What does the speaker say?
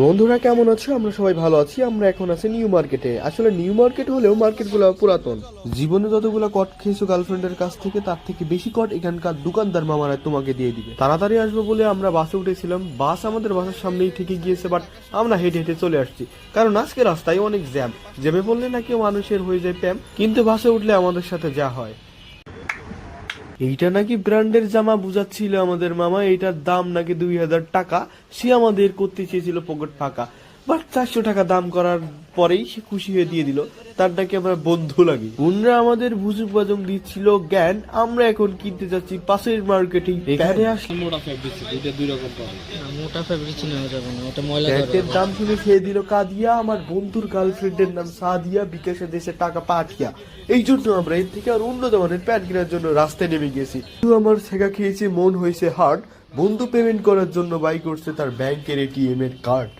বন্ধুরা কেমন আছো? আমরা সবাই ভালো আছি। আমরা এখন আছি নিউ মার্কেটে। আসলে নিউ মার্কেট হলেও মার্কেটগুলো পুরাতন। জীবনে যতগুলো কট খেয়েছো গার্লফ্রেন্ডের কাছ থেকে, তার থেকে বেশি কট এখানকার দোকানদার মামারা তোমাকে দিয়ে দিবে। তাড়াতাড়ি আসবো বলে আমরা বাসে উঠেছিলাম। বাস আমাদের বাসার সামনেই থেকে গিয়েছে, বাট আমরা হেঁটে হেঁটে চলে আসছি, কারণ আজকে রাস্তায় অনেক জ্যামে পড়লে নাকি মানুষের হয়ে যায় প্যাম, কিন্তু বাসে উঠলে আমাদের সাথে যা হয়। এইটা নাকি ব্র্যান্ডের জামা বুঝাচ্ছিল আমাদের মামা। এইটার দাম নাকি 2000 টাকা। সে আমাদের করতে চেয়েছিল পকেট ফাঁকা, বাট 400 টাকা দাম করার পরেই সে খুশি হয়ে দিয়ে দিল। তার নাকি আমরা বন্ধু লাগি। বোনরা আমাদের বুজুর্গ বাজং দিচ্ছিল জ্ঞান। আমরা এখন কিনতে যাচ্ছি পাশের মার্কেটিং। এখানে আসলে মোটা ফ্যাব্রিক দুইটা দুই রকম পাবে। মোটা ফেব্রিক চিনানো যাবে না, ওটা ময়লা প্যান্টের দাম শুনে খেয়ে দিল কাদিয়া। আমার বন্ধুর গার্লফ্রেন্ডের নাম সাদিয়া, বিকাশে দেশে টাকা পাঠিয়া। এই জন্য আমরা এর থেকে আর অন্য ধরনের প্যান্ট কেনার জন্য রাস্তায় নেমে গেছি। আমার ছেঁকা খেয়েছে, মন হয়েছে হার্ড। বন্ধু পেমেন্ট করার জন্য বাই করছে তার ব্যাংকের এটিএম এর কার্ড।